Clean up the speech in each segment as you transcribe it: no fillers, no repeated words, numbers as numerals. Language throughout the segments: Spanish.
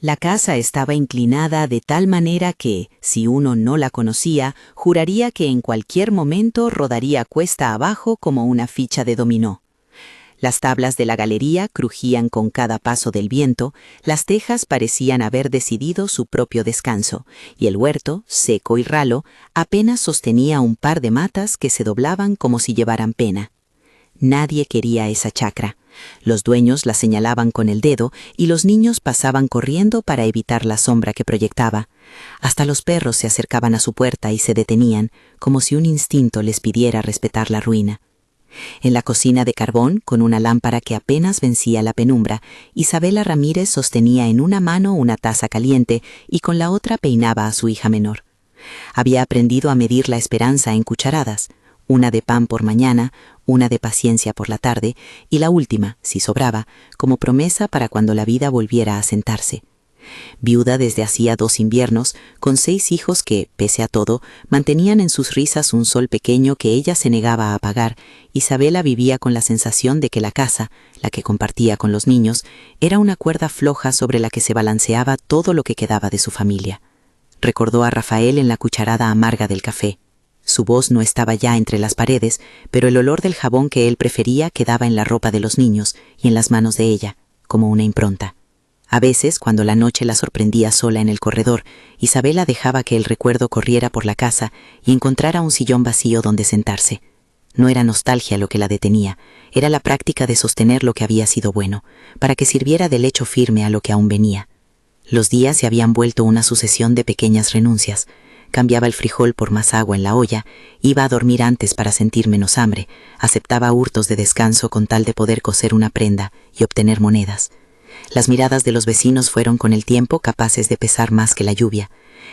La casa estaba inclinada de tal manera que, si uno no la conocía, juraría que en cualquier momento rodaría cuesta abajo como una ficha de dominó. Las tablas de la galería crujían con cada paso del viento, las tejas parecían haber decidido su propio descanso, y el huerto, seco y ralo, apenas sostenía un par de matas que se doblaban como si llevaran pena. Nadie quería esa chacra. Los dueños la señalaban con el dedo y los niños pasaban corriendo para evitar la sombra que proyectaba. Hasta los perros se acercaban a su puerta y se detenían, como si un instinto les pidiera respetar la ruina. En la cocina de carbón, con una lámpara que apenas vencía la penumbra, Isabela Ramírez sostenía en una mano una taza caliente y con la otra peinaba a su hija menor. Había aprendido a medir la esperanza en cucharadas, una de pan por mañana, una de paciencia por la tarde y la última, si sobraba, como promesa para cuando la vida volviera a sentarse. Viuda desde hacía 2 inviernos, con 6 hijos que, pese a todo, mantenían en sus risas un sol pequeño que ella se negaba a apagar, Isabela vivía con la sensación de que la casa, la que compartía con los niños, era una cuerda floja sobre la que se balanceaba todo lo que quedaba de su familia. Recordó a Rafael en la cucharada amarga del café. Su voz no estaba ya entre las paredes, pero el olor del jabón que él prefería quedaba en la ropa de los niños y en las manos de ella, como una impronta. A veces, cuando la noche la sorprendía sola en el corredor, Isabela dejaba que el recuerdo corriera por la casa y encontrara un sillón vacío donde sentarse. No era nostalgia lo que la detenía, era la práctica de sostener lo que había sido bueno, para que sirviera de lecho firme a lo que aún venía. Los días se habían vuelto una sucesión de pequeñas renuncias. Cambiaba el frijol por más agua en la olla, iba a dormir antes para sentir menos hambre, aceptaba hurtos de descanso con tal de poder coser una prenda y obtener monedas. Las miradas de los vecinos fueron con el tiempo capaces de pesar más que la lluvia,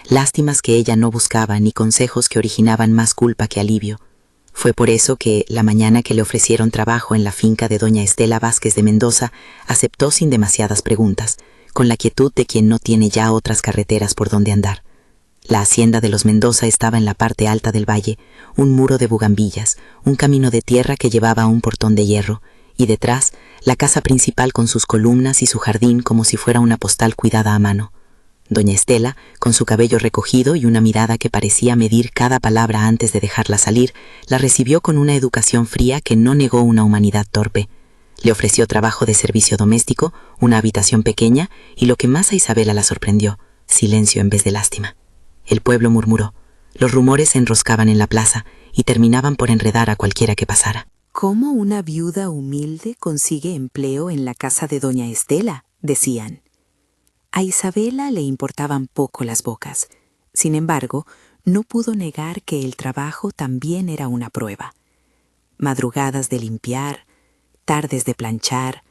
lástimas que ella no buscaba ni consejos que originaban más culpa que alivio. Fue por eso que, la mañana que le ofrecieron trabajo en la finca de doña Estela Vázquez de Mendoza, aceptó sin demasiadas preguntas, con la quietud de quien no tiene ya otras carreteras por donde andar. La hacienda de los Mendoza estaba en la parte alta del valle, un muro de bugambillas, un camino de tierra que llevaba a un portón de hierro, y detrás, la casa principal con sus columnas y su jardín como si fuera una postal cuidada a mano. Doña Estela, con su cabello recogido y una mirada que parecía medir cada palabra antes de dejarla salir, la recibió con una educación fría que no negó una humanidad torpe. Le ofreció trabajo de servicio doméstico, una habitación pequeña y lo que más a Isabela la sorprendió, silencio en vez de lástima. El pueblo murmuró. Los rumores se enroscaban en la plaza y terminaban por enredar a cualquiera que pasara. ¿Cómo una viuda humilde consigue empleo en la casa de doña Estela?, decían. A Isabela le importaban poco las bocas. Sin embargo, no pudo negar que el trabajo también era una prueba. Madrugadas de limpiar, tardes de planchar,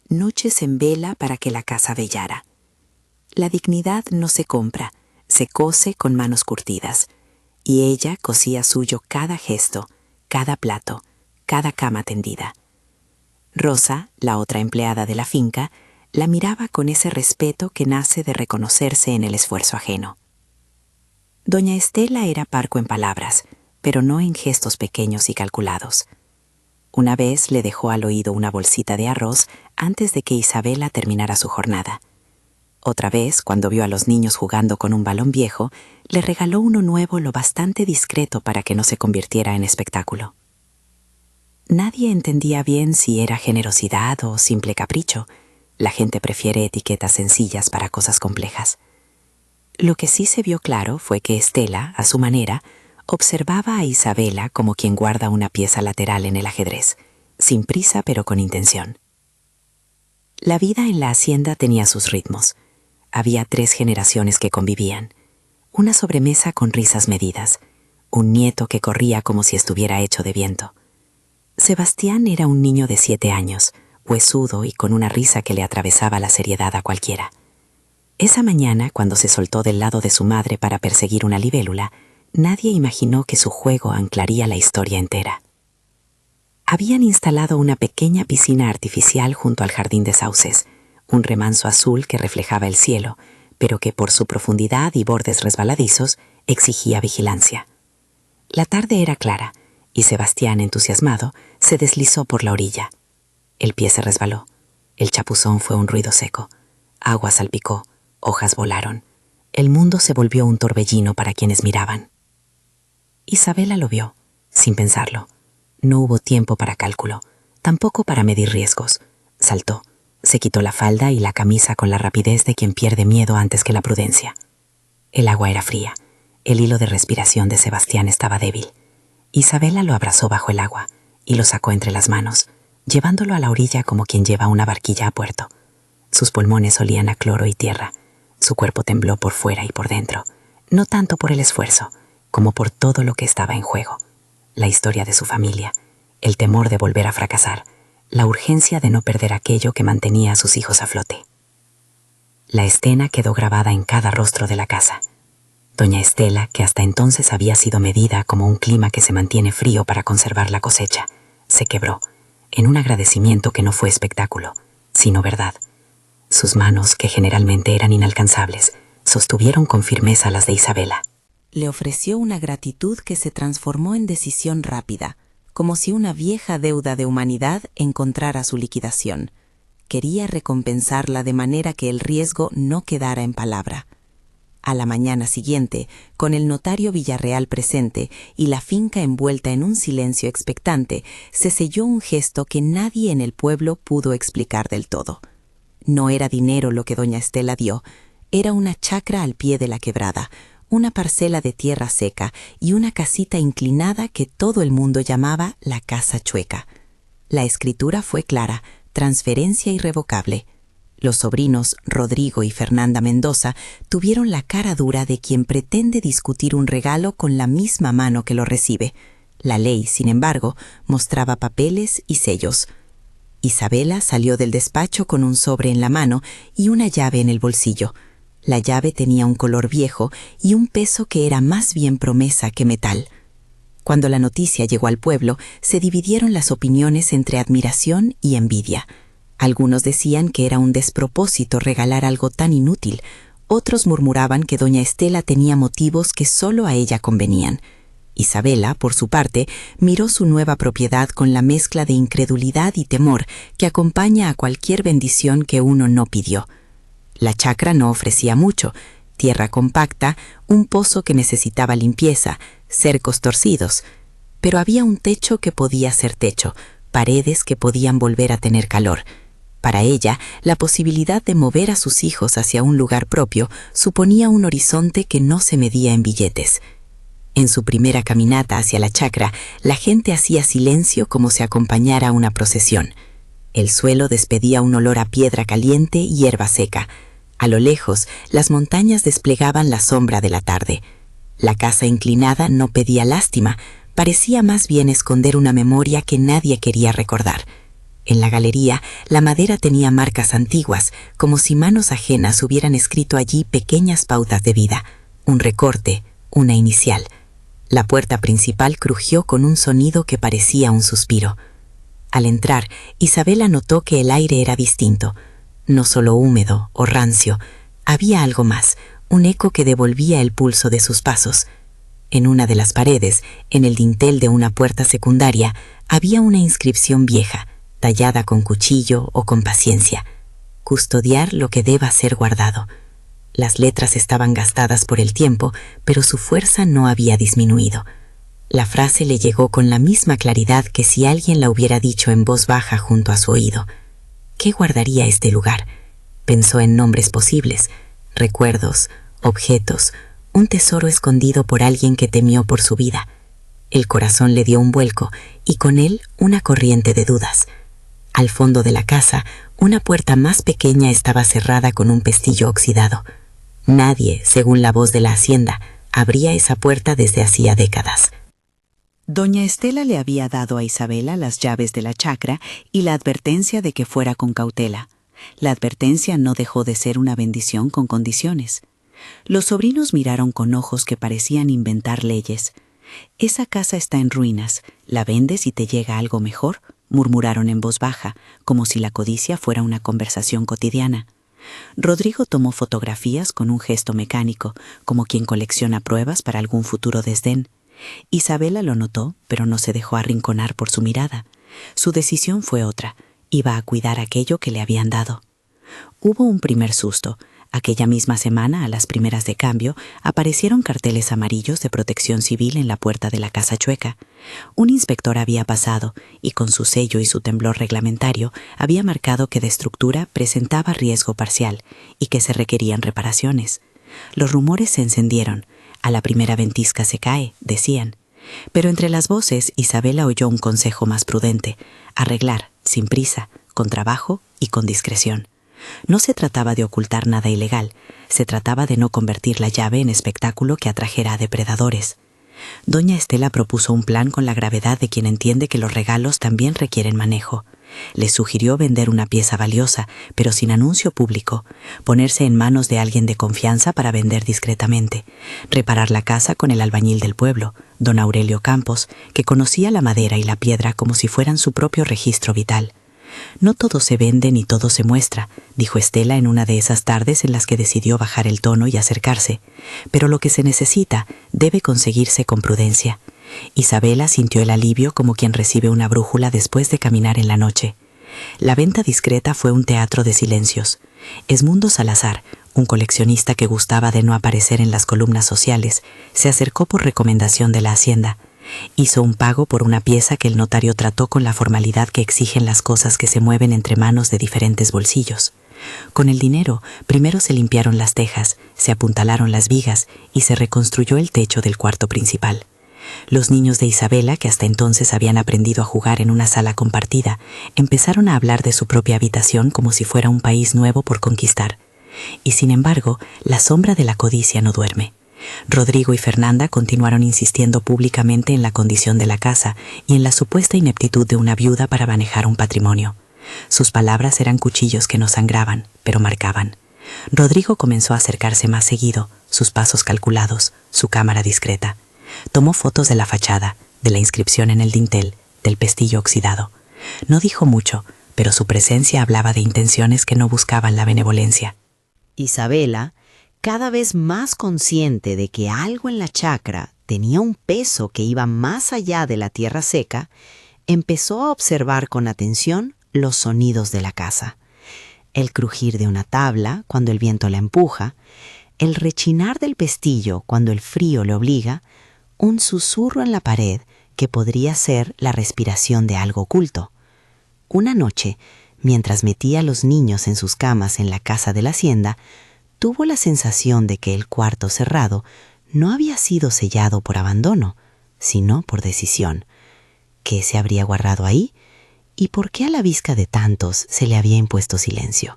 noches en vela para que la casa vellara. La dignidad no se compra, se cose con manos curtidas, y ella cosía suyo cada gesto, cada plato, cada cama tendida. Rosa, la otra empleada de la finca, la miraba con ese respeto que nace de reconocerse en el esfuerzo ajeno. Doña Estela era parco en palabras, pero no en gestos pequeños y calculados. Una vez le dejó al oído una bolsita de arroz antes de que Isabela terminara su jornada. Otra vez, cuando vio a los niños jugando con un balón viejo, le regaló uno nuevo lo bastante discreto para que no se convirtiera en espectáculo. Nadie entendía bien si era generosidad o simple capricho. La gente prefiere etiquetas sencillas para cosas complejas. Lo que sí se vio claro fue que Estela, a su manera, observaba a Isabela como quien guarda una pieza lateral en el ajedrez, sin prisa pero con intención. La vida en la hacienda tenía sus ritmos. Había 3 generaciones que convivían. Una sobremesa con risas medidas, un nieto que corría como si estuviera hecho de viento. Sebastián era un niño de 7 años, huesudo y con una risa que le atravesaba la seriedad a cualquiera. Esa mañana, cuando se soltó del lado de su madre para perseguir una libélula, nadie imaginó que su juego anclaría la historia entera. Habían instalado una pequeña piscina artificial junto al jardín de sauces, un remanso azul que reflejaba el cielo, pero que por su profundidad y bordes resbaladizos exigía vigilancia. La tarde era clara, y Sebastián, entusiasmado, se deslizó por la orilla. El pie se resbaló. El chapuzón fue un ruido seco. Agua salpicó, Hojas volaron. El mundo se volvió un torbellino para quienes miraban. Isabela lo vio, sin pensarlo. No hubo tiempo para cálculo, tampoco para medir riesgos. Saltó, se quitó la falda y la camisa con la rapidez de quien pierde miedo antes que la prudencia. El agua era fría. El hilo de respiración de Sebastián estaba débil. Isabela lo abrazó bajo el agua y lo sacó entre las manos, llevándolo a la orilla como quien lleva una barquilla a puerto. Sus pulmones olían a cloro y tierra. Su cuerpo tembló por fuera y por dentro, no tanto por el esfuerzo, como por todo lo que estaba en juego. La historia de su familia, el temor de volver a fracasar, la urgencia de no perder aquello que mantenía a sus hijos a flote. La escena quedó grabada en cada rostro de la casa. Doña Estela, que hasta entonces había sido medida como un clima que se mantiene frío para conservar la cosecha, se quebró, en un agradecimiento que no fue espectáculo, sino verdad. Sus manos, que generalmente eran inalcanzables, sostuvieron con firmeza las de Isabela. Le ofreció una gratitud que se transformó en decisión rápida, como si una vieja deuda de humanidad encontrara su liquidación. Quería recompensarla de manera que el riesgo no quedara en palabra. A la mañana siguiente, con el notario Villarreal presente y la finca envuelta en un silencio expectante, se selló un gesto que nadie en el pueblo pudo explicar del todo. No era dinero lo que doña Estela dio, era una chacra al pie de la quebrada, una parcela de tierra seca y una casita inclinada que todo el mundo llamaba la Casa Chueca. La escritura fue clara, transferencia irrevocable. Los sobrinos Rodrigo y Fernanda Mendoza tuvieron la cara dura de quien pretende discutir un regalo con la misma mano que lo recibe. La ley, sin embargo, mostraba papeles y sellos. Isabela salió del despacho con un sobre en la mano y una llave en el bolsillo. La llave tenía un color viejo y un peso que era más bien promesa que metal. Cuando la noticia llegó al pueblo, se dividieron las opiniones entre admiración y envidia. Algunos decían que era un despropósito regalar algo tan inútil. Otros murmuraban que doña Estela tenía motivos que solo a ella convenían. Isabela, por su parte, miró su nueva propiedad con la mezcla de incredulidad y temor que acompaña a cualquier bendición que uno no pidió. La chacra no ofrecía mucho: tierra compacta, un pozo que necesitaba limpieza, cercos torcidos. Pero había un techo que podía ser techo, paredes que podían volver a tener calor. Para ella, la posibilidad de mover a sus hijos hacia un lugar propio suponía un horizonte que no se medía en billetes. En su primera caminata hacia la chacra, la gente hacía silencio como si acompañara una procesión. El suelo despedía un olor a piedra caliente y hierba seca. A lo lejos, las montañas desplegaban la sombra de la tarde. La casa inclinada no pedía lástima, parecía más bien esconder una memoria que nadie quería recordar. En la galería, la madera tenía marcas antiguas, como si manos ajenas hubieran escrito allí pequeñas pautas de vida, un recorte, una inicial. La puerta principal crujió con un sonido que parecía un suspiro. Al entrar, Isabela notó que el aire era distinto, no solo húmedo o rancio, había algo más, un eco que devolvía el pulso de sus pasos. En una de las paredes, en el dintel de una puerta secundaria, había una inscripción vieja, tallada con cuchillo o con paciencia: custodiar lo que deba ser guardado. Las letras estaban gastadas por el tiempo, pero su fuerza no había disminuido. La frase le llegó con la misma claridad que si alguien la hubiera dicho en voz baja junto a su oído. ¿Qué guardaría este lugar? Pensó en nombres posibles, recuerdos, objetos, un tesoro escondido por alguien que temió por su vida. El corazón le dio un vuelco y con él una corriente de dudas. Al fondo de la casa, una puerta más pequeña estaba cerrada con un pestillo oxidado. Nadie, según la voz de la hacienda, abría esa puerta desde hacía décadas. Doña Estela le había dado a Isabela las llaves de la chacra y la advertencia de que fuera con cautela. La advertencia no dejó de ser una bendición con condiciones. Los sobrinos miraron con ojos que parecían inventar leyes. «Esa casa está en ruinas. ¿La vendes y te llega algo mejor?», murmuraron en voz baja, como si la codicia fuera una conversación cotidiana. Rodrigo tomó fotografías con un gesto mecánico, como quien colecciona pruebas para algún futuro desdén. Isabela lo notó, pero no se dejó arrinconar por su mirada. Su decisión fue otra: iba a cuidar aquello que le habían dado. Hubo un primer susto. Aquella misma semana, a las primeras de cambio, aparecieron carteles amarillos de protección civil en la puerta de la casa Chueca. Un inspector había pasado y con su sello y su temblor reglamentario había marcado que de estructura presentaba riesgo parcial y que se requerían reparaciones. Los rumores se encendieron. A la primera ventisca se cae, decían. Pero entre las voces, Isabela oyó un consejo más prudente: arreglar, sin prisa, con trabajo y con discreción. No se trataba de ocultar nada ilegal, se trataba de no convertir la llave en espectáculo que atrajera a depredadores. Doña Estela propuso un plan con la gravedad de quien entiende que los regalos también requieren manejo. Le sugirió vender una pieza valiosa, pero sin anuncio público, ponerse en manos de alguien de confianza para vender discretamente, reparar la casa con el albañil del pueblo, don Aurelio Campos, que conocía la madera y la piedra como si fueran su propio registro vital. No todo se vende ni todo se muestra, dijo Estela en una de esas tardes en las que decidió bajar el tono y acercarse, pero lo que se necesita debe conseguirse con prudencia. Isabela sintió el alivio como quien recibe una brújula después de caminar en la noche. La venta discreta fue un teatro de silencios. Esmundo Salazar, un coleccionista que gustaba de no aparecer en las columnas sociales, se acercó por recomendación de la Hacienda. Hizo un pago por una pieza que el notario trató con la formalidad que exigen las cosas que se mueven entre manos de diferentes bolsillos. Con el dinero, primero se limpiaron las tejas, se apuntalaron las vigas y se reconstruyó el techo del cuarto principal. Los niños de Isabela, que hasta entonces habían aprendido a jugar en una sala compartida, empezaron a hablar de su propia habitación como si fuera un país nuevo por conquistar. Y sin embargo, la sombra de la codicia no duerme. Rodrigo y Fernanda continuaron insistiendo públicamente en la condición de la casa y en la supuesta ineptitud de una viuda para manejar un patrimonio. Sus palabras eran cuchillos que no sangraban, pero marcaban. Rodrigo comenzó a acercarse más seguido, sus pasos calculados, su cámara discreta. Tomó fotos de la fachada, de la inscripción en el dintel, del pestillo oxidado. No dijo mucho, pero su presencia hablaba de intenciones que no buscaban la benevolencia. Isabela, cada vez más consciente de que algo en la chacra tenía un peso que iba más allá de la tierra seca, empezó a observar con atención los sonidos de la casa. El crujir de una tabla cuando el viento la empuja, el rechinar del pestillo cuando el frío le obliga, un susurro en la pared que podría ser la respiración de algo oculto. Una noche, mientras metía a los niños en sus camas en la casa de la Hacienda, tuvo la sensación de que el cuarto cerrado no había sido sellado por abandono, sino por decisión. ¿Qué se habría guardado ahí? ¿Y por qué a la vista de tantos se le había impuesto silencio?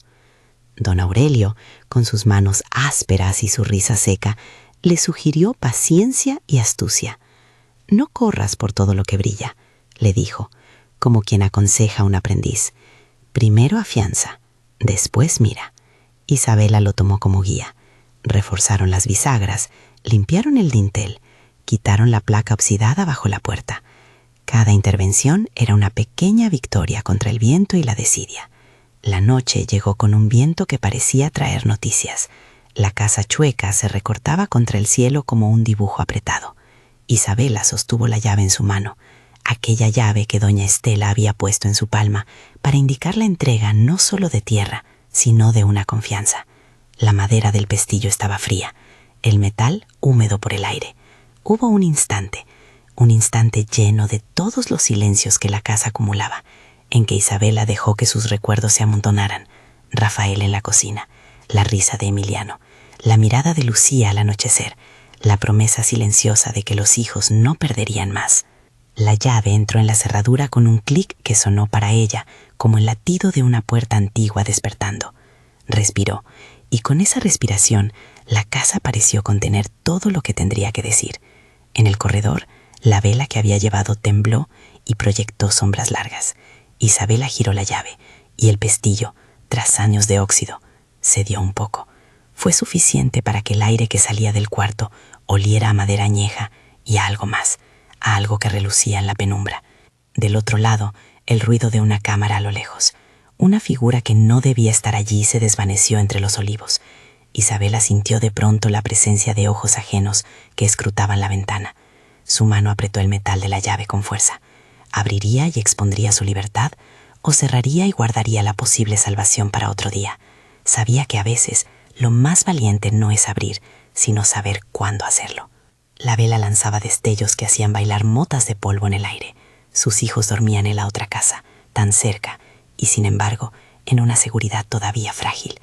Don Aurelio, con sus manos ásperas y su risa seca, le sugirió paciencia y astucia. «No corras por todo lo que brilla», le dijo, como quien aconseja a un aprendiz. «Primero afianza, después mira». Isabela lo tomó como guía. Reforzaron las bisagras, limpiaron el dintel, quitaron la placa oxidada bajo la puerta. Cada intervención era una pequeña victoria contra el viento y la desidia. La noche llegó con un viento que parecía traer noticias. La casa Chueca se recortaba contra el cielo como un dibujo apretado. Isabela sostuvo la llave en su mano, aquella llave que doña Estela había puesto en su palma para indicar la entrega no solo de tierra, sino de una confianza. La madera del pestillo estaba fría, el metal húmedo por el aire. Hubo un instante lleno de todos los silencios que la casa acumulaba, en que Isabela dejó que sus recuerdos se amontonaran. Rafael en la cocina, la risa de Emiliano, la mirada de Lucía al anochecer, la promesa silenciosa de que los hijos no perderían más. La llave entró en la cerradura con un clic que sonó para ella como el latido de una puerta antigua despertando. Respiró, y con esa respiración la casa pareció contener todo lo que tendría que decir. En el corredor, la vela que había llevado tembló y proyectó sombras largas. Isabela giró la llave, y el pestillo, tras años de óxido, cedió un poco. Fue suficiente para que el aire que salía del cuarto oliera a madera añeja y a algo más, a algo que relucía en la penumbra. Del otro lado, el ruido de una cámara a lo lejos. Una figura que no debía estar allí se desvaneció entre los olivos. Isabela sintió de pronto la presencia de ojos ajenos que escrutaban la ventana. Su mano apretó el metal de la llave con fuerza. ¿Abriría y expondría su libertad? ¿O cerraría y guardaría la posible salvación para otro día? Sabía que a veces Lo más valiente no es abrir, sino saber cuándo hacerlo. La vela lanzaba destellos que hacían bailar motas de polvo en el aire. Sus hijos dormían en la otra casa, tan cerca, y sin embargo, en una seguridad todavía frágil.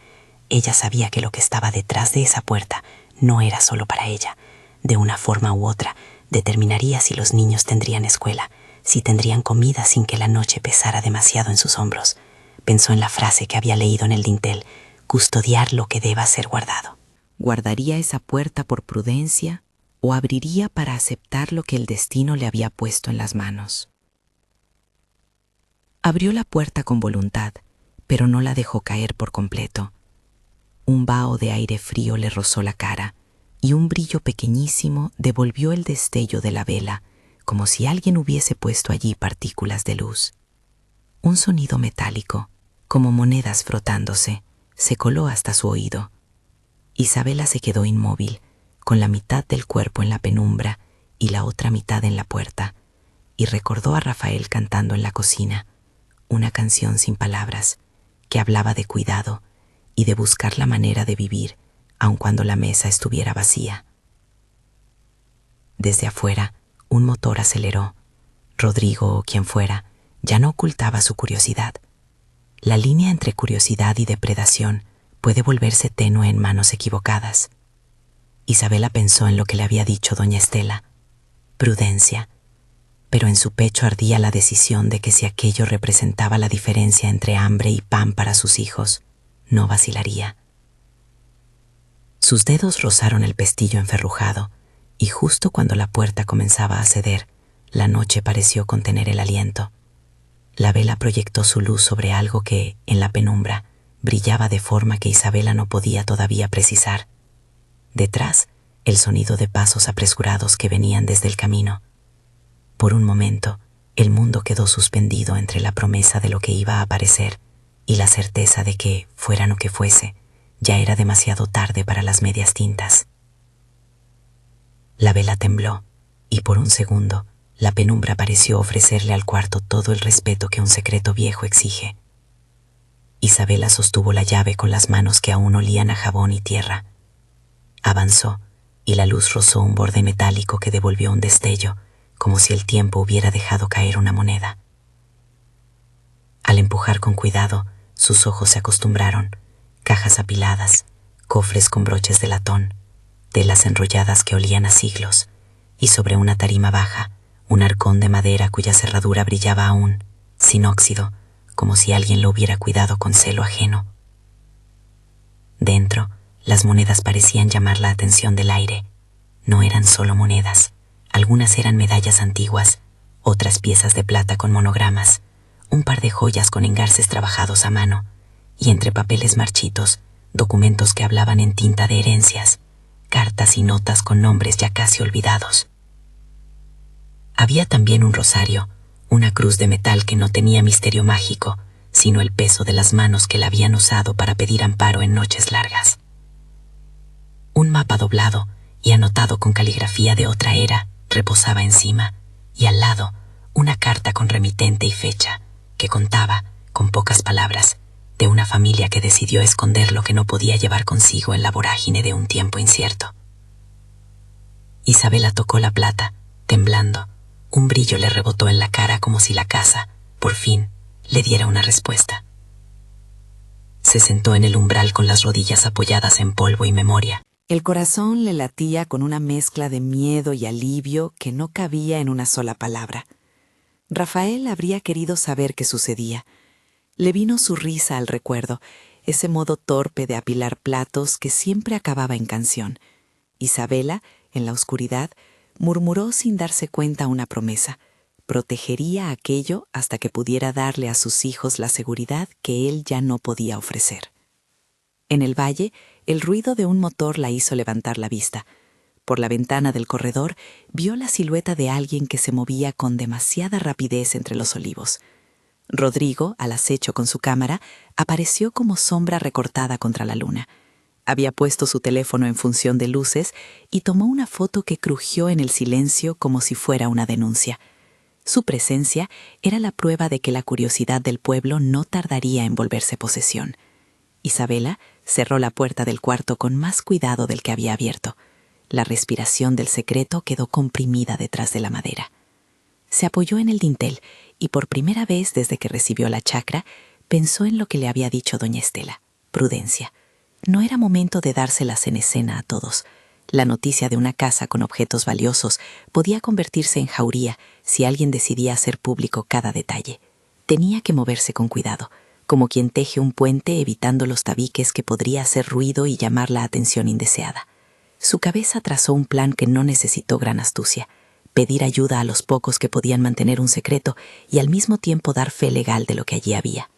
Ella sabía que lo que estaba detrás de esa puerta no era solo para ella. De una forma u otra, determinaría si los niños tendrían escuela, si tendrían comida sin que la noche pesara demasiado en sus hombros. Pensó en la frase que había leído en el dintel: custodiar lo que deba ser guardado. ¿Guardaría esa puerta por prudencia o abriría para aceptar lo que el destino le había puesto en las manos? Abrió la puerta con voluntad, pero no la dejó caer por completo. Un vaho de aire frío le rozó la cara y un brillo pequeñísimo devolvió el destello de la vela, como si alguien hubiese puesto allí partículas de luz. Un sonido metálico, como monedas frotándose, se coló hasta su oído. Isabela se quedó inmóvil, con la mitad del cuerpo en la penumbra y la otra mitad en la puerta, y recordó a Rafael cantando en la cocina, una canción sin palabras, que hablaba de cuidado y de buscar la manera de vivir, aun cuando la mesa estuviera vacía. Desde afuera, un motor aceleró. Rodrigo, o quien fuera, ya no ocultaba su curiosidad. La línea entre curiosidad y depredación puede volverse tenue en manos equivocadas. Isabela pensó en lo que le había dicho doña Estela: prudencia, pero en su pecho ardía la decisión de que si aquello representaba la diferencia entre hambre y pan para sus hijos, no vacilaría. Sus dedos rozaron el pestillo enferrujado, y justo cuando la puerta comenzaba a ceder, la noche pareció contener el aliento. La vela proyectó su luz sobre algo que, en la penumbra, brillaba de forma que Isabela no podía todavía precisar. Detrás, el sonido de pasos apresurados que venían desde el camino. Por un momento, el mundo quedó suspendido entre la promesa de lo que iba a aparecer y la certeza de que, fuera lo que fuese, ya era demasiado tarde para las medias tintas. La vela tembló, y por un segundo, la penumbra pareció ofrecerle al cuarto todo el respeto que un secreto viejo exige. Isabela sostuvo la llave con las manos que aún olían a jabón y tierra. Avanzó, y la luz rozó un borde metálico que devolvió un destello, como si el tiempo hubiera dejado caer una moneda. Al empujar con cuidado, sus ojos se acostumbraron: cajas apiladas, cofres con broches de latón, telas enrolladas que olían a siglos, y sobre una tarima baja, un arcón de madera cuya cerradura brillaba aún, sin óxido, como si alguien lo hubiera cuidado con celo ajeno. Dentro, las monedas parecían llamar la atención del aire. No eran solo monedas, algunas eran medallas antiguas, otras piezas de plata con monogramas, un par de joyas con engarces trabajados a mano, y entre papeles marchitos, documentos que hablaban en tinta de herencias, cartas y notas con nombres ya casi olvidados. Había también un rosario, una cruz de metal que no tenía misterio mágico, sino el peso de las manos que la habían usado para pedir amparo en noches largas. Un mapa doblado y anotado con caligrafía de otra era reposaba encima, y al lado una carta con remitente y fecha que contaba, con pocas palabras, de una familia que decidió esconder lo que no podía llevar consigo en la vorágine de un tiempo incierto. Isabela tocó la plata, temblando. Un brillo le rebotó en la cara como si la casa, por fin, le diera una respuesta. Se sentó en el umbral con las rodillas apoyadas en polvo y memoria. El corazón le latía con una mezcla de miedo y alivio que no cabía en una sola palabra. Rafael habría querido saber qué sucedía. Le vino su risa al recuerdo, ese modo torpe de apilar platos que siempre acababa en canción. Isabela, en la oscuridad, murmuró sin darse cuenta una promesa: protegería aquello hasta que pudiera darle a sus hijos la seguridad que él ya no podía ofrecer. En el valle, el ruido de un motor la hizo levantar la vista. Por la ventana del corredor vio la silueta de alguien que se movía con demasiada rapidez entre los olivos. Rodrigo, al acecho con su cámara, apareció como sombra recortada contra la luna. Había puesto su teléfono en función de luces y tomó una foto que crujió en el silencio como si fuera una denuncia. Su presencia era la prueba de que la curiosidad del pueblo no tardaría en volverse posesión. Isabela Cerró la puerta del cuarto con más cuidado del que había abierto. La respiración del secreto quedó comprimida detrás de la madera. Se apoyó en el dintel y por primera vez desde que recibió la chacra, pensó en lo que le había dicho doña Estela. Prudencia. No era momento de dárselas en escena a todos. La noticia de una casa con objetos valiosos podía convertirse en jauría si alguien decidía hacer público cada detalle. Tenía que moverse con cuidado, como quien teje un puente evitando los tabiques que podría hacer ruido y llamar la atención indeseada. Su cabeza trazó un plan que no necesitó gran astucia: pedir ayuda a los pocos que podían mantener un secreto y al mismo tiempo dar fe legal de lo que allí había.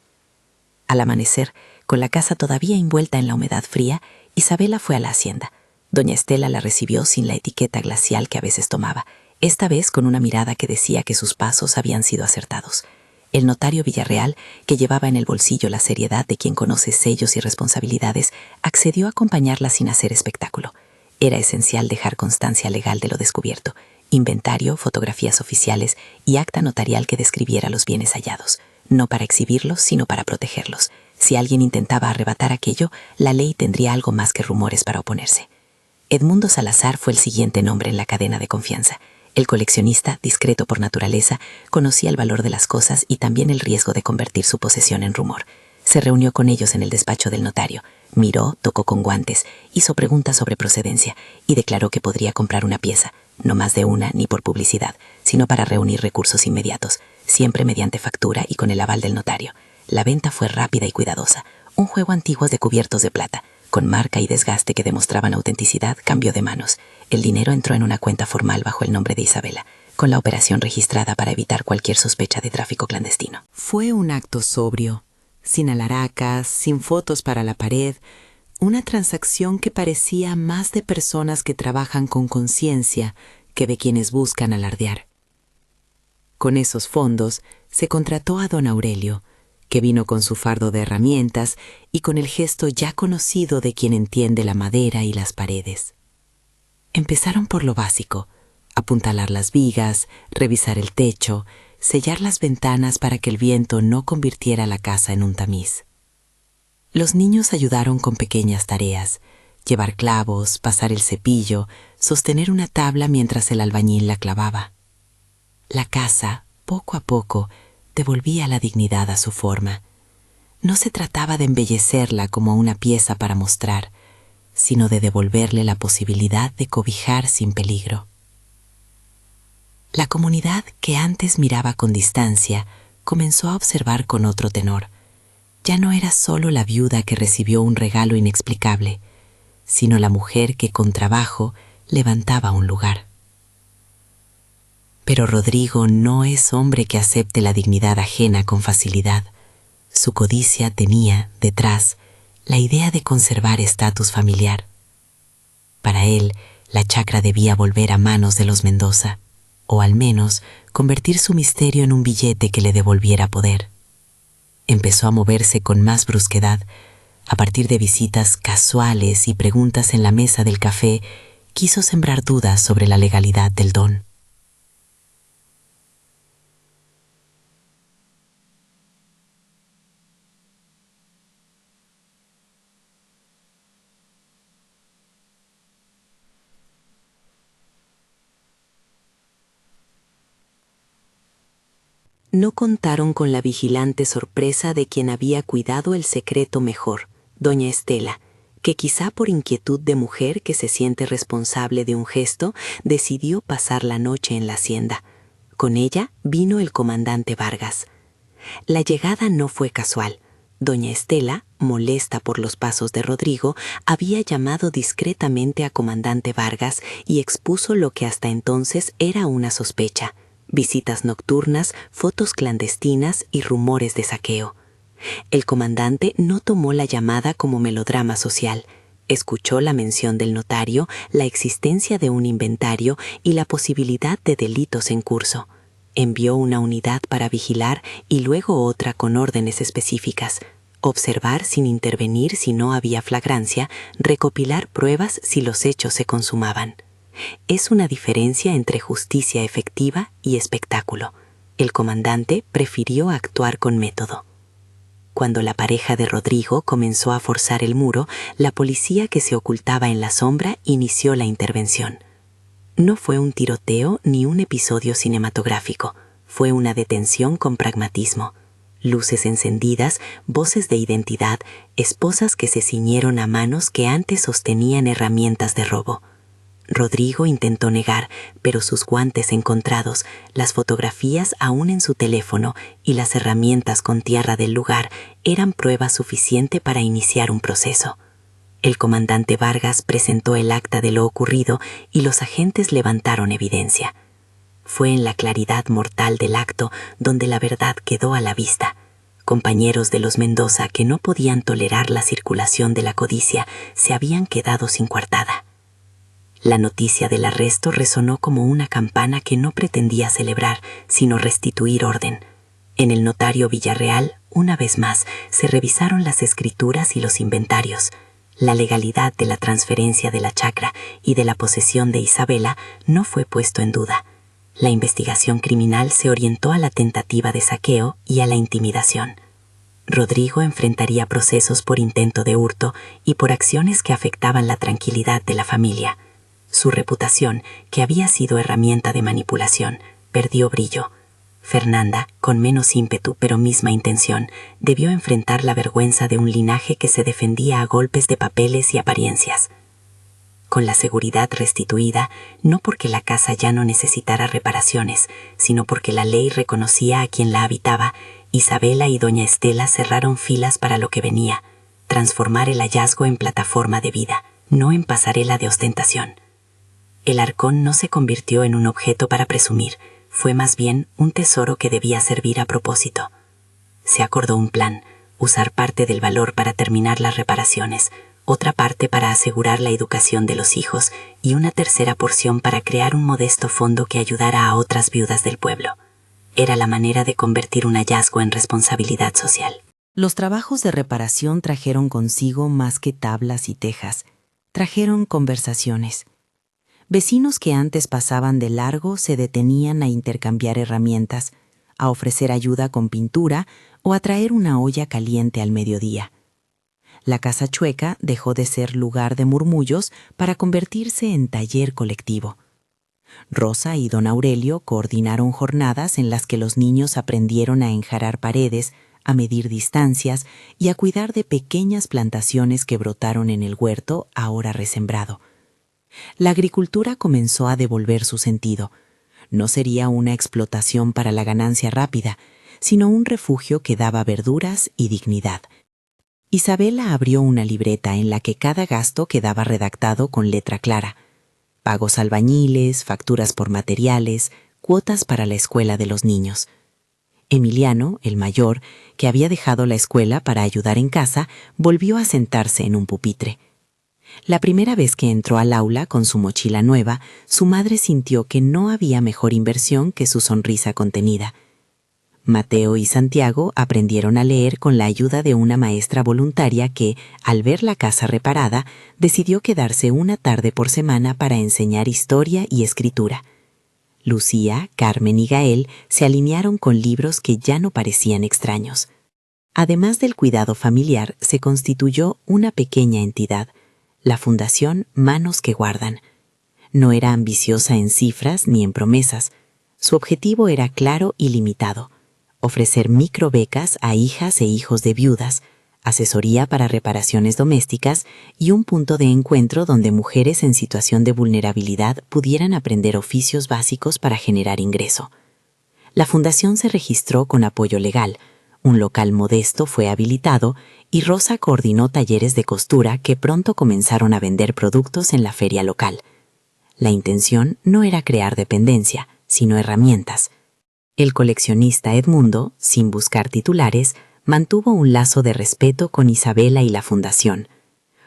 Al amanecer, con la casa todavía envuelta en la humedad fría, Isabela fue a la hacienda. Doña Estela la recibió sin la etiqueta glacial que a veces tomaba, esta vez con una mirada que decía que sus pasos habían sido acertados. El notario Villarreal, que llevaba en el bolsillo la seriedad de quien conoce sellos y responsabilidades, accedió a acompañarla sin hacer espectáculo. Era esencial dejar constancia legal de lo descubierto: inventario, fotografías oficiales y acta notarial que describiera los bienes hallados, no para exhibirlos, sino para protegerlos. Si alguien intentaba arrebatar aquello, la ley tendría algo más que rumores para oponerse. Edmundo Salazar fue el siguiente nombre en la cadena de confianza. El coleccionista, discreto por naturaleza, conocía el valor de las cosas y también el riesgo de convertir su posesión en rumor. Se reunió con ellos en el despacho del notario. Miró, tocó con guantes, hizo preguntas sobre procedencia y declaró que podría comprar una pieza, no más de una ni por publicidad, sino para reunir recursos inmediatos, siempre mediante factura y con el aval del notario. La venta fue rápida y cuidadosa. Un juego antiguo de cubiertos de plata, con marca y desgaste que demostraban autenticidad, cambió de manos. El dinero entró en una cuenta formal bajo el nombre de Isabela, con la operación registrada para evitar cualquier sospecha de tráfico clandestino. Fue un acto sobrio, sin alaracas, sin fotos para la pared, una transacción que parecía más de personas que trabajan con conciencia que de quienes buscan alardear. Con esos fondos se contrató a don Aurelio, que vino con su fardo de herramientas y con el gesto ya conocido de quien entiende la madera y las paredes. Empezaron por lo básico: apuntalar las vigas, revisar el techo, sellar las ventanas para que el viento no convirtiera la casa en un tamiz. Los niños ayudaron con pequeñas tareas: llevar clavos, pasar el cepillo, sostener una tabla mientras el albañil la clavaba. La casa, poco a poco, devolvía la dignidad a su forma. No se trataba de embellecerla como una pieza para mostrar, sino de devolverle la posibilidad de cobijar sin peligro. La comunidad, que antes miraba con distancia, comenzó a observar con otro tenor. Ya no era solo la viuda que recibió un regalo inexplicable, sino la mujer que con trabajo levantaba un lugar. Pero Rodrigo no es hombre que acepte la dignidad ajena con facilidad. Su codicia tenía, detrás, la idea de conservar estatus familiar. Para él, la chacra debía volver a manos de los Mendoza, o al menos convertir su misterio en un billete que le devolviera poder. Empezó a moverse con más brusquedad. A partir de visitas casuales y preguntas en la mesa del café, quiso sembrar dudas sobre la legalidad del don. No contaron con la vigilante sorpresa de quien había cuidado el secreto mejor, doña Estela, que quizá por inquietud de mujer que se siente responsable de un gesto, decidió pasar la noche en la hacienda. Con ella vino el comandante Vargas. La llegada no fue casual. Doña Estela, molesta por los pasos de Rodrigo, había llamado discretamente a comandante Vargas y expuso lo que hasta entonces era una sospecha: visitas nocturnas, fotos clandestinas y rumores de saqueo. El comandante no tomó la llamada como melodrama social. Escuchó la mención del notario, la existencia de un inventario y la posibilidad de delitos en curso. Envió una unidad para vigilar y luego otra con órdenes específicas: observar sin intervenir si no había flagrancia, recopilar pruebas si los hechos se consumaban. Es una diferencia entre justicia efectiva y espectáculo. El comandante prefirió actuar con método. Cuando la pareja de Rodrigo comenzó a forzar el muro, la policía que se ocultaba en la sombra inició la intervención. No fue un tiroteo ni un episodio cinematográfico, fue una detención con pragmatismo. Luces encendidas, voces de identidad, esposas que se ciñeron a manos que antes sostenían herramientas de robo. Rodrigo intentó negar, pero sus guantes encontrados, las fotografías aún en su teléfono y las herramientas con tierra del lugar eran prueba suficiente para iniciar un proceso. El comandante Vargas presentó el acta de lo ocurrido y los agentes levantaron evidencia. Fue en la claridad mortal del acto donde la verdad quedó a la vista. Compañeros de los Mendoza que no podían tolerar la circulación de la codicia se habían quedado sin coartada. La noticia del arresto resonó como una campana que no pretendía celebrar, sino restituir orden. En el notario Villarreal, una vez más, se revisaron las escrituras y los inventarios. La legalidad de la transferencia de la chacra y de la posesión de Isabela no fue puesto en duda. La investigación criminal se orientó a la tentativa de saqueo y a la intimidación. Rodrigo enfrentaría procesos por intento de hurto y por acciones que afectaban la tranquilidad de la familia. Su reputación, que había sido herramienta de manipulación, perdió brillo. Fernanda, con menos ímpetu pero misma intención, debió enfrentar la vergüenza de un linaje que se defendía a golpes de papeles y apariencias. Con la seguridad restituida, no porque la casa ya no necesitara reparaciones, sino porque la ley reconocía a quien la habitaba, Isabela y doña Estela cerraron filas para lo que venía, transformar el hallazgo en plataforma de vida, no en pasarela de ostentación. El arcón no se convirtió en un objeto para presumir, fue más bien un tesoro que debía servir a propósito. Se acordó un plan, usar parte del valor para terminar las reparaciones, otra parte para asegurar la educación de los hijos y una tercera porción para crear un modesto fondo que ayudara a otras viudas del pueblo. Era la manera de convertir un hallazgo en responsabilidad social. Los trabajos de reparación trajeron consigo más que tablas y tejas, trajeron conversaciones. Vecinos que antes pasaban de largo se detenían a intercambiar herramientas, a ofrecer ayuda con pintura o a traer una olla caliente al mediodía. La casa chueca dejó de ser lugar de murmullos para convertirse en taller colectivo. Rosa y don Aurelio coordinaron jornadas en las que los niños aprendieron a enjarar paredes, a medir distancias y a cuidar de pequeñas plantaciones que brotaron en el huerto ahora resembrado. La agricultura comenzó a devolver su sentido. No sería una explotación para la ganancia rápida, sino un refugio que daba verduras y dignidad. Isabela abrió una libreta en la que cada gasto quedaba redactado con letra clara. Pagos albañiles, facturas por materiales, cuotas para la escuela de los niños. Emiliano, el mayor, que había dejado la escuela para ayudar en casa, volvió a sentarse en un pupitre. La primera vez que entró al aula con su mochila nueva, su madre sintió que no había mejor inversión que su sonrisa contenida. Mateo y Santiago aprendieron a leer con la ayuda de una maestra voluntaria que, al ver la casa reparada, decidió quedarse una tarde por semana para enseñar historia y escritura. Lucía, Carmen y Gael se alinearon con libros que ya no parecían extraños. Además del cuidado familiar, se constituyó una pequeña entidad, la Fundación Manos que Guardan. No era ambiciosa en cifras ni en promesas. Su objetivo era claro y limitado: ofrecer microbecas a hijas e hijos de viudas, asesoría para reparaciones domésticas y un punto de encuentro donde mujeres en situación de vulnerabilidad pudieran aprender oficios básicos para generar ingreso. La fundación se registró con apoyo legal. Un local modesto fue habilitado y Rosa coordinó talleres de costura que pronto comenzaron a vender productos en la feria local. La intención no era crear dependencia, sino herramientas. El coleccionista Edmundo, sin buscar titulares, mantuvo un lazo de respeto con Isabela y la fundación.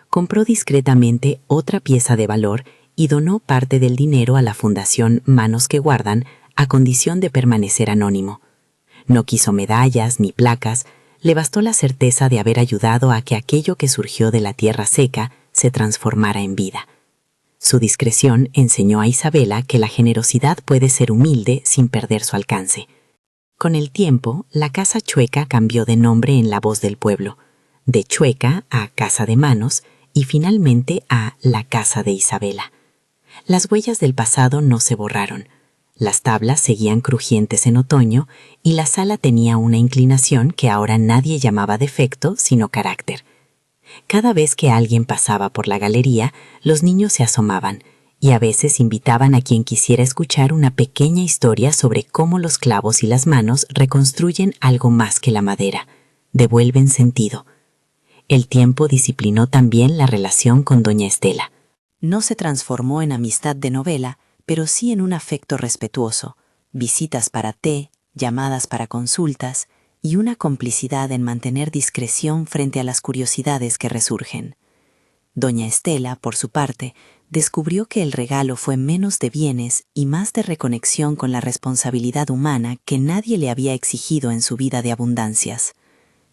Compró discretamente otra pieza de valor y donó parte del dinero a la Fundación Manos que Guardan a condición de permanecer anónimo. No quiso medallas ni placas, le bastó la certeza de haber ayudado a que aquello que surgió de la tierra seca se transformara en vida. Su discreción enseñó a Isabela que la generosidad puede ser humilde sin perder su alcance. Con el tiempo, la Casa Chueca cambió de nombre en La Voz del Pueblo, de Chueca a Casa de Manos y finalmente a la Casa de Isabela. Las huellas del pasado no se borraron. Las tablas seguían crujientes en otoño y la sala tenía una inclinación que ahora nadie llamaba defecto, sino carácter. Cada vez que alguien pasaba por la galería, los niños se asomaban y a veces invitaban a quien quisiera escuchar una pequeña historia sobre cómo los clavos y las manos reconstruyen algo más que la madera, devuelven sentido. El tiempo disciplinó también la relación con doña Estela. No se transformó en amistad de novela, pero sí en un afecto respetuoso, visitas para té, llamadas para consultas y una complicidad en mantener discreción frente a las curiosidades que resurgen. Doña Estela, por su parte, descubrió que el regalo fue menos de bienes y más de reconexión con la responsabilidad humana que nadie le había exigido en su vida de abundancias.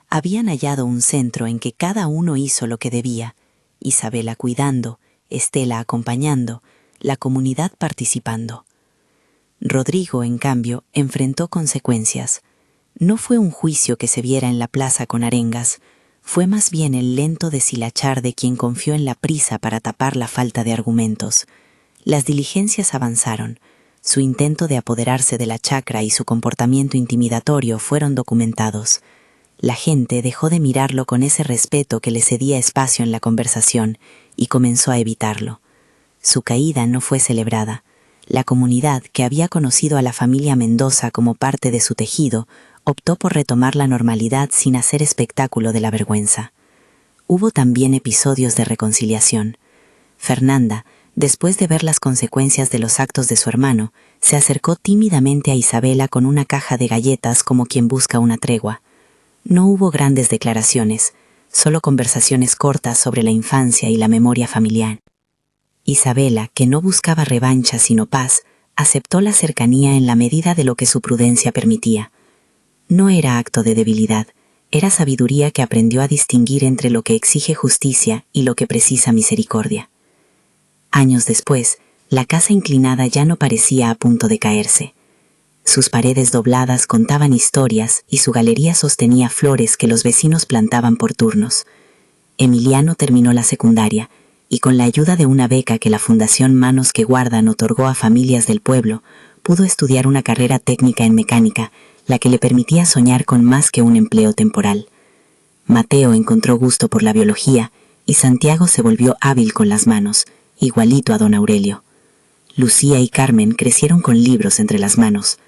Habían hallado un centro en que cada uno hizo lo que debía, Isabela cuidando, Estela acompañando, la comunidad participando. Rodrigo, en cambio, enfrentó consecuencias. No fue un juicio que se viera en la plaza con arengas, fue más bien el lento deshilachar de quien confió en la prisa para tapar la falta de argumentos. Las diligencias avanzaron. Su intento de apoderarse de la chacra y su comportamiento intimidatorio fueron documentados. La gente dejó de mirarlo con ese respeto que le cedía espacio en la conversación y comenzó a evitarlo. Su caída no fue celebrada. La comunidad, que había conocido a la familia Mendoza como parte de su tejido, optó por retomar la normalidad sin hacer espectáculo de la vergüenza. Hubo también episodios de reconciliación. Fernanda, después de ver las consecuencias de los actos de su hermano, se acercó tímidamente a Isabela con una caja de galletas como quien busca una tregua. No hubo grandes declaraciones, solo conversaciones cortas sobre la infancia y la memoria familiar. Isabela, que no buscaba revancha sino paz, aceptó la cercanía en la medida de lo que su prudencia permitía. No era acto de debilidad, era sabiduría que aprendió a distinguir entre lo que exige justicia y lo que precisa misericordia. Años después, la casa inclinada ya no parecía a punto de caerse. Sus paredes dobladas contaban historias y su galería sostenía flores que los vecinos plantaban por turnos. Emiliano terminó la secundaria y con la ayuda de una beca que la Fundación Manos que Guardan otorgó a familias del pueblo, pudo estudiar una carrera técnica en mecánica, la que le permitía soñar con más que un empleo temporal. Mateo encontró gusto por la biología y Santiago se volvió hábil con las manos, igualito a don Aurelio. Lucía y Carmen crecieron con libros entre las manos.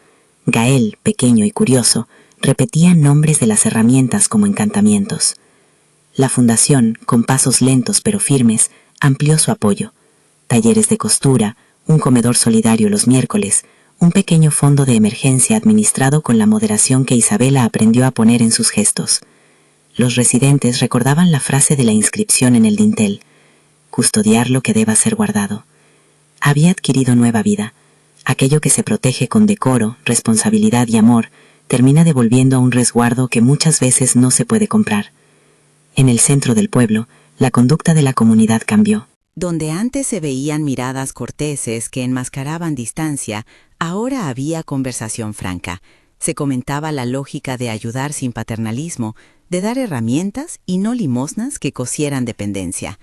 Gael, pequeño y curioso, repetía nombres de las herramientas como encantamientos. La fundación, con pasos lentos pero firmes, amplió su apoyo. Talleres de costura, un comedor solidario los miércoles, un pequeño fondo de emergencia administrado con la moderación que Isabela aprendió a poner en sus gestos. Los residentes recordaban la frase de la inscripción en el dintel: custodiar lo que deba ser guardado. Había adquirido nueva vida. Aquello que se protege con decoro, responsabilidad y amor, termina devolviendo a un resguardo que muchas veces no se puede comprar. En el centro del pueblo, la conducta de la comunidad cambió. Donde antes se veían miradas corteses que enmascaraban distancia, ahora había conversación franca. Se comentaba la lógica de ayudar sin paternalismo, de dar herramientas y no limosnas que cosieran dependencia.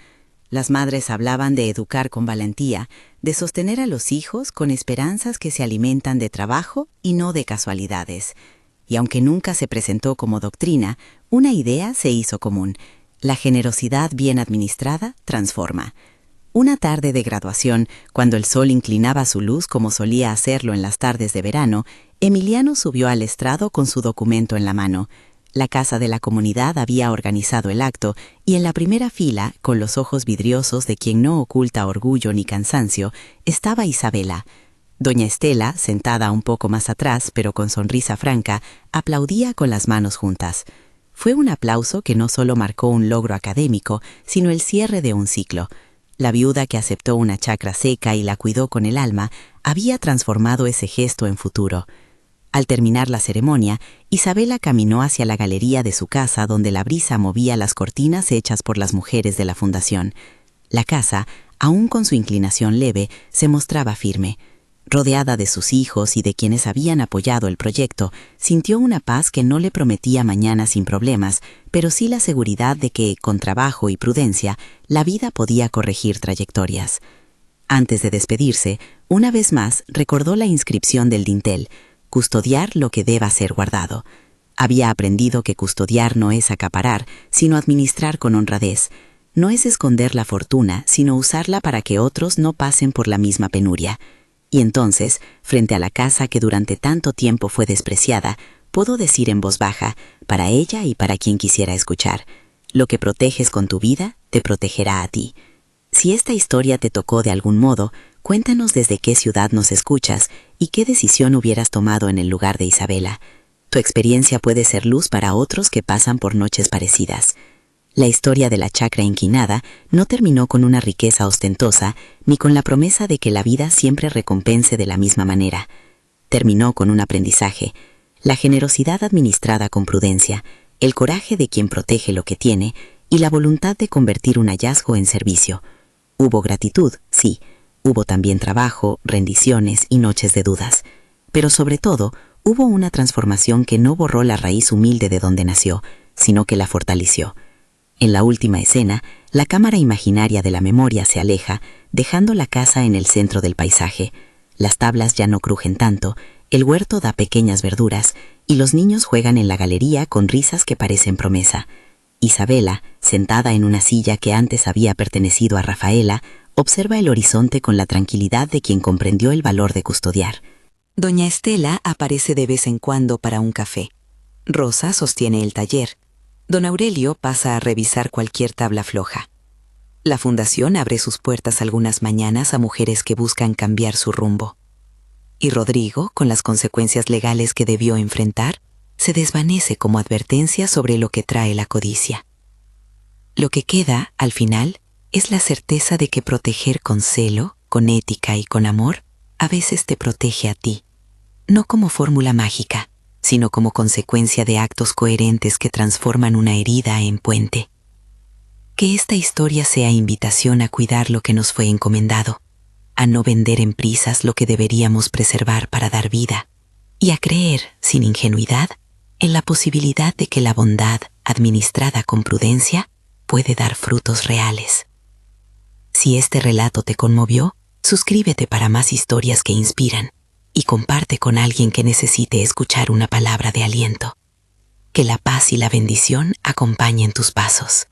Las madres hablaban de educar con valentía, de sostener a los hijos con esperanzas que se alimentan de trabajo y no de casualidades. Y aunque nunca se presentó como doctrina, una idea se hizo común: la generosidad bien administrada transforma. Una tarde de graduación, cuando el sol inclinaba su luz como solía hacerlo en las tardes de verano, Emiliano subió al estrado con su documento en la mano. La casa de la comunidad había organizado el acto y en la primera fila, con los ojos vidriosos de quien no oculta orgullo ni cansancio, estaba Isabela. Doña Estela, sentada un poco más atrás, pero con sonrisa franca, aplaudía con las manos juntas. Fue un aplauso que no solo marcó un logro académico, sino el cierre de un ciclo. La viuda que aceptó una chacra seca y la cuidó con el alma, había transformado ese gesto en futuro. Al terminar la ceremonia, Isabela caminó hacia la galería de su casa donde la brisa movía las cortinas hechas por las mujeres de la fundación. La casa, aún con su inclinación leve, se mostraba firme. Rodeada de sus hijos y de quienes habían apoyado el proyecto, sintió una paz que no le prometía mañana sin problemas, pero sí la seguridad de que, con trabajo y prudencia, la vida podía corregir trayectorias. Antes de despedirse, una vez más recordó la inscripción del dintel: custodiar lo que deba ser guardado. Había aprendido que custodiar no es acaparar, sino administrar con honradez. No es esconder la fortuna, sino usarla para que otros no pasen por la misma penuria. Y entonces, frente a la casa que durante tanto tiempo fue despreciada, pudo decir en voz baja, para ella y para quien quisiera escuchar: lo que proteges con tu vida, te protegerá a ti. Si esta historia te tocó de algún modo, cuéntanos desde qué ciudad nos escuchas y qué decisión hubieras tomado en el lugar de Isabela. Tu experiencia puede ser luz para otros que pasan por noches parecidas. La historia de la chacra inquinada no terminó con una riqueza ostentosa ni con la promesa de que la vida siempre recompense de la misma manera. Terminó con un aprendizaje: la generosidad administrada con prudencia, el coraje de quien protege lo que tiene y la voluntad de convertir un hallazgo en servicio. Hubo gratitud, sí, hubo también trabajo, rendiciones y noches de dudas. Pero sobre todo, hubo una transformación que no borró la raíz humilde de donde nació, sino que la fortaleció. En la última escena, la cámara imaginaria de la memoria se aleja, dejando la casa en el centro del paisaje. Las tablas ya no crujen tanto, el huerto da pequeñas verduras, y los niños juegan en la galería con risas que parecen promesa. Isabela, sentada en una silla que antes había pertenecido a Rafaela, observa el horizonte con la tranquilidad de quien comprendió el valor de custodiar. Doña Estela aparece de vez en cuando para un café. Rosa sostiene el taller. Don Aurelio pasa a revisar cualquier tabla floja. La fundación abre sus puertas algunas mañanas a mujeres que buscan cambiar su rumbo. Y Rodrigo, con las consecuencias legales que debió enfrentar, se desvanece como advertencia sobre lo que trae la codicia. Lo que queda, al final, es la certeza de que proteger con celo, con ética y con amor, a veces te protege a ti, no como fórmula mágica, sino como consecuencia de actos coherentes que transforman una herida en puente. Que esta historia sea invitación a cuidar lo que nos fue encomendado, a no vender en prisas lo que deberíamos preservar para dar vida, y a creer, sin ingenuidad, en la posibilidad de que la bondad, administrada con prudencia, puede dar frutos reales. Si este relato te conmovió, suscríbete para más historias que inspiran y comparte con alguien que necesite escuchar una palabra de aliento. Que la paz y la bendición acompañen tus pasos.